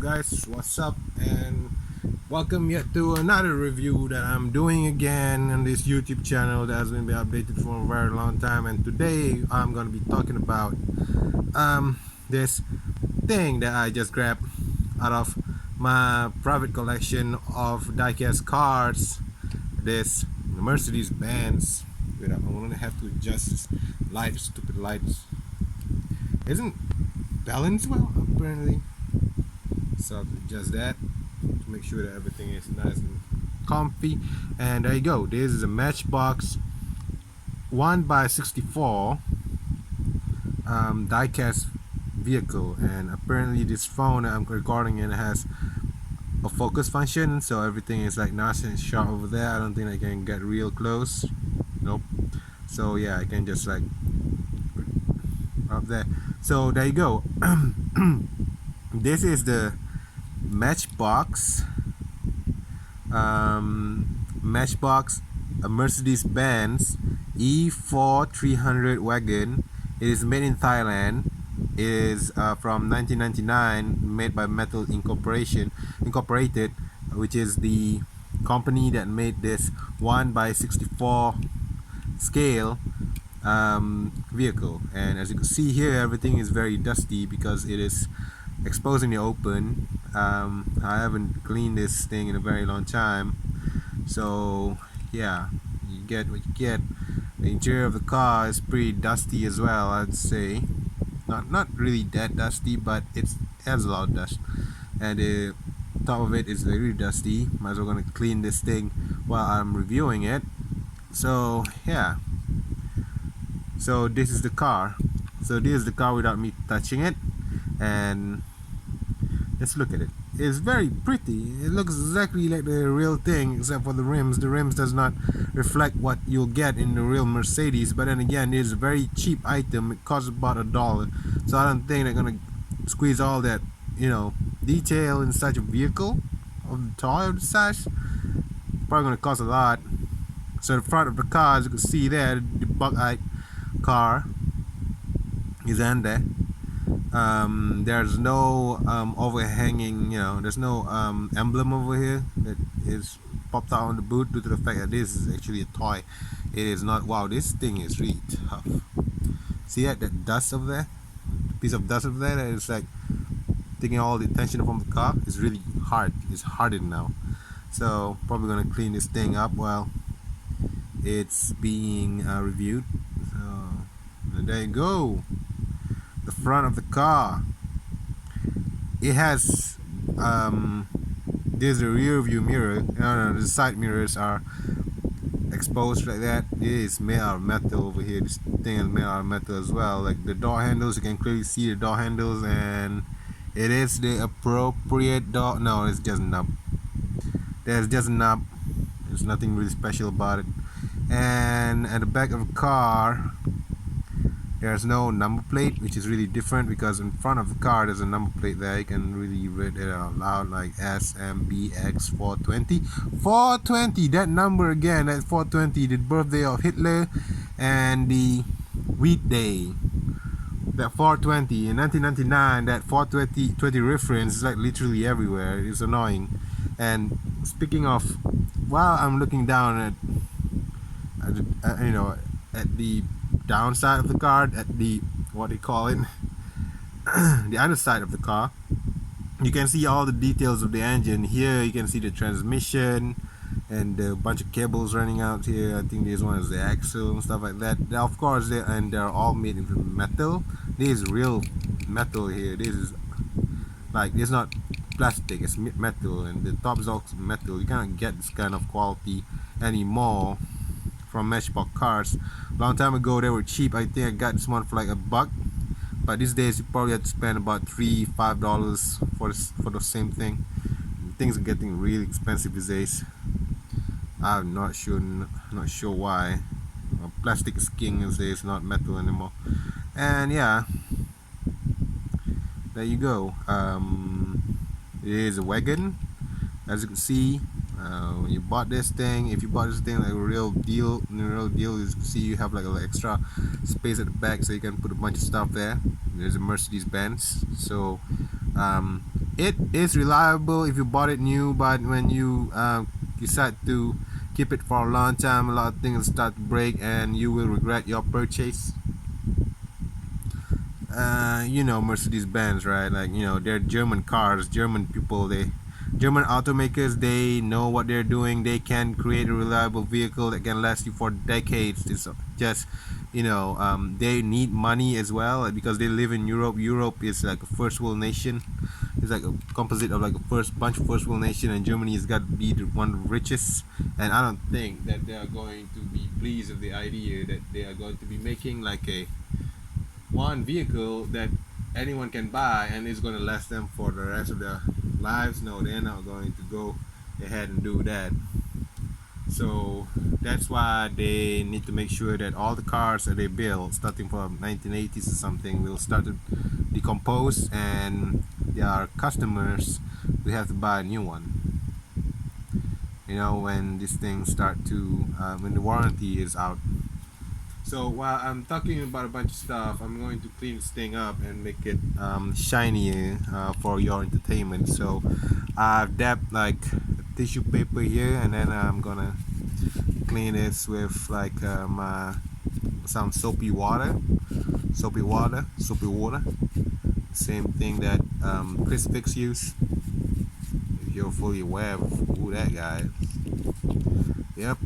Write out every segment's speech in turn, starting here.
guys, what's up, and welcome yet to another review that I'm doing again on this YouTube channel that has been updated for a very long time. And today I'm gonna be talking about this thing that I just grabbed out of my private collection of diecast cars. This Mercedes Benz. Wait up, I'm gonna have to adjust this light. Stupid lights isn't balanced well apparently. So just that to make sure that everything is nice and comfy. And there you go, this is a Matchbox 1x64 diecast vehicle, and apparently this phone that I'm recording in has a focus function, so everything is like nice and sharp over there. I don't think I can get real close. Nope. So yeah, I can just like up there. So there you go. This is the Matchbox Matchbox a Mercedes-Benz e430 wagon. It is made in Thailand. It is from 1999, made by Metal Incorporated, which is the company that made this 1x64 scale vehicle. And as you can see here, everything is very dusty because it is exposed in the open. I haven't cleaned this thing in a very long time, so yeah, you get what you get. The interior of the car is pretty dusty as well, I'd say. Not really that dusty, but it has a lot of dust, and the top of it is very dusty. Might as well gonna clean this thing while I'm reviewing it. So yeah, so this is the car. So this is the car without me touching it, and let's look at it. It's very pretty. It looks exactly like the real thing, except for the rims. The rims does not reflect what you'll get in the real Mercedes, but then again, it's a very cheap item. It costs about $1, so I don't think they're gonna squeeze all that, detail in such a vehicle of the toy of the size. Probably gonna cost a lot. So the front of the car, as you can see there, the Buckeye car is in there. There's no overhanging, there's no emblem over here that is popped out on the boot, due to the fact that this is actually a toy. It is not. Wow, this thing is really tough. See that dust over there, piece of dust over there that is like taking all the attention from the car. It's really hard. It's hardened now, so probably gonna clean this thing up while it's being reviewed. So there you go. The front of the car, it has there's a rear view mirror. No, the side mirrors are exposed like that. It is made out of metal over here. This thing is made out of metal as well. Like the door handles, you can clearly see the door handles, and it is the appropriate door. No, it's just a knob. There's just a knob. There's nothing really special about it. And at the back of the car, there's no number plate, which is really different, because in front of the car there's a number plate there. You can really read it out loud, like SMBX 420. 420, that number again, that 420, the birthday of Hitler and the wheat day. That 420 in 1999, that 420 reference is like literally everywhere. It's annoying. And speaking of, while I'm looking down at the downside of the car, at the, what do you call it, the underside of the car, you can see all the details of the engine. Here you can see the transmission and a bunch of cables running out here. I think this one is the axle and stuff like that. Now, of course, they're all made from metal. This is real metal here. This is like, it's not plastic, it's metal, and the top is also metal. You can't get this kind of quality anymore from Matchbox cars. Long time ago they were cheap. I think I got this one for like $1, but these days you probably have to spend about $3-5 for the same thing. Things are getting really expensive these days. I'm not sure why. Plastic is king these days, not metal anymore. And yeah, there you go. It is a wagon, as you can see. When you bought this thing, if you bought this thing like a real deal, you see you have like a little extra space at the back, so you can put a bunch of stuff there. There's a Mercedes Benz, so It is reliable if you bought it new, but when you decide to keep it for a long time, a lot of things start to break and you will regret your purchase. You know Mercedes-Benz, right? Like, you know, they're German cars, German people, German automakers, they know what they're doing. They can create a reliable vehicle that can last you for decades. It's just, you know, they need money as well because they live in Europe. Europe is like a first world nation. It's like a composite of like a bunch of first world nation, and Germany has got to be the one of the richest. And I don't think that they are going to be pleased with the idea that they are going to be making like a one vehicle that anyone can buy and it's going to last them for the rest of their lives. No, they're not going to go ahead and do that. So that's why they need to make sure that all the cars that they build starting from 1980s or something will start to decompose, and their customers will have to buy a new one, you know, when these things start to when the warranty is out. So while I'm talking about a bunch of stuff, I'm going to clean this thing up and make it shinier for your entertainment. So I've dabbed like tissue paper here, and then I'm gonna clean this with like some soapy water. Same thing that Chris Fix use. If you're fully aware of who that guy is. Yep.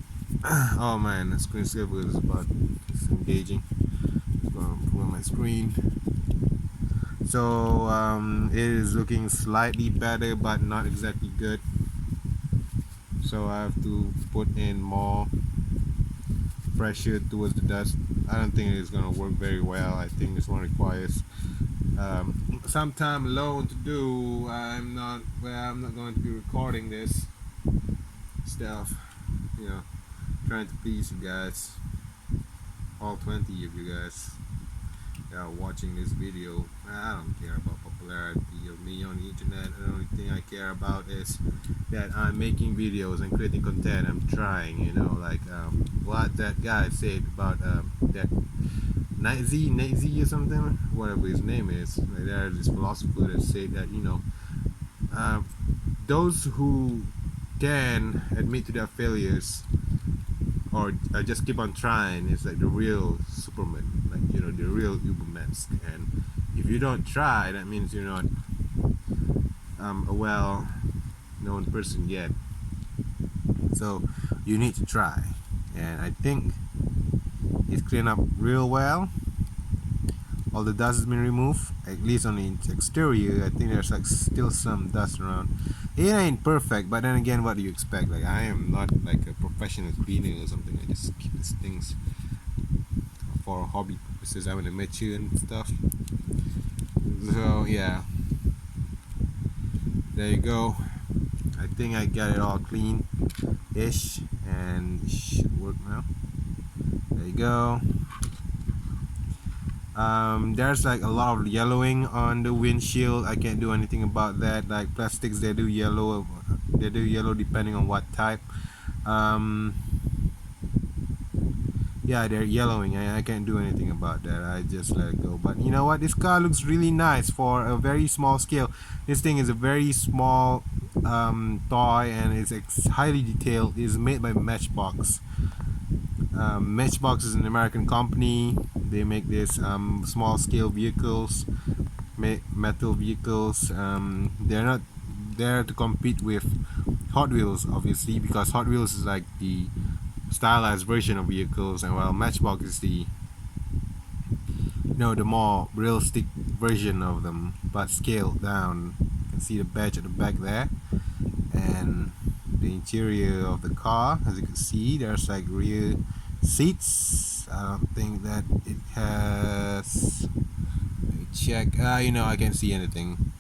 Oh man, the screensaver is about engaging. Just gonna put on my screen. So it is looking slightly better, but not exactly good. So I have to put in more pressure towards the dust. I don't think it's gonna work very well. I think this one requires some time alone to do. I'm not going to be recording this stuff, you know, trying to please you guys, all 20 of you guys that are watching this video. I don't care about popularity of me on the internet. The only thing I care about is that I'm making videos and creating content. I'm trying, you know, like what that guy said about that Nazi or something, whatever his name is. Like, there's this philosopher that said that, you know, those who can admit to their failures or just keep on trying is like the real Superman, like, you know, the real Ubermensch. And if you don't try, that means you're not a well-known person yet. So you need to try, and I think it's cleaned up real well. All the dust has been removed, at least on the exterior. I think there's like still some dust around. It ain't perfect, but then again, what do you expect? Like, I am not like a professional cleaner or something. I just keep these things for hobby purposes. I'm an amateur and stuff. So yeah, there you go. I think I got it all clean-ish, and it should work now. There you go. There's like a lot of yellowing on the windshield. I can't do anything about that. Like plastics, they do yellow depending on what type. Yeah, they're yellowing. I can't do anything about that. I just let it go. But you know what? This car looks really nice for a very small scale. This thing is a very small toy, and it's highly detailed. It's made by Matchbox. Matchbox is an American company. They make this small scale vehicles, metal vehicles. They're not there to compete with Hot Wheels, obviously, because Hot Wheels is like the stylized version of vehicles, and while Matchbox is the, you know, the more realistic version of them, but scaled down. You can see the badge at the back there, and the interior of the car. As you can see, there's like rear seats. I don't think that it has. Let me check. You know, I can't see anything.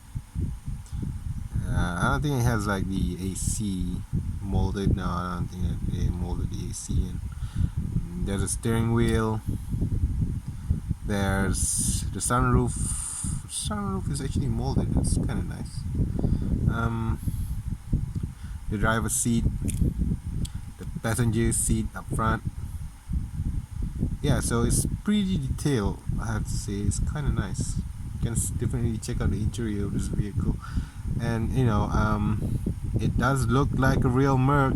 I don't think it has like the AC molded. No, I don't think that they molded the AC in. There's a steering wheel. There's the sunroof. Sunroof is actually molded. It's kind of nice. The driver's seat, the passenger seat up front. Yeah, so it's pretty detailed, I have to say. It's kind of nice. can definitely check out the interior of this vehicle. And it does look like a real Merc.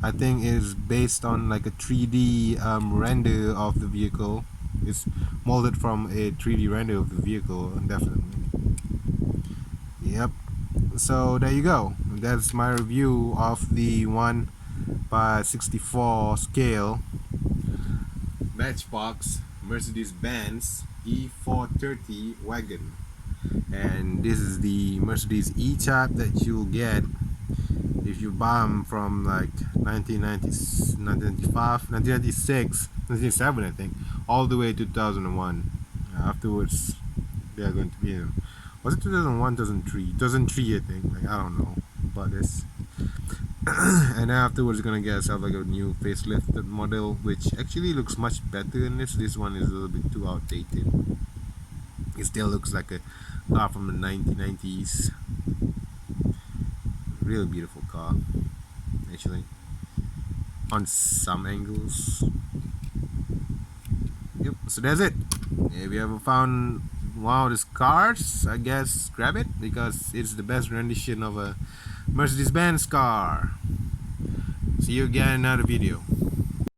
I think is based on like a 3D render of the vehicle. It's molded from a 3D render of the vehicle, definitely. Yep. So there you go. That's my review of the 1/64 scale Matchbox Mercedes-Benz E430 wagon. And this is the Mercedes E-Type that you'll get if you buy them from like 1990, 1995, 1996, 1997, I think, all the way to 2001. Afterwards, they are going to be, was it 2001, 2003? 2003, I think. Like, I don't know about this. And then afterwards, you're gonna get yourself like a new facelifted model, which actually looks much better than this. This one is a little bit too outdated. It still looks like a car from the 1990s. Really beautiful car, actually, on some angles. Yep, so that's it. If you ever found one of these cars, I guess grab it, because it's the best rendition of a Mercedes-Benz car. See you again in another video.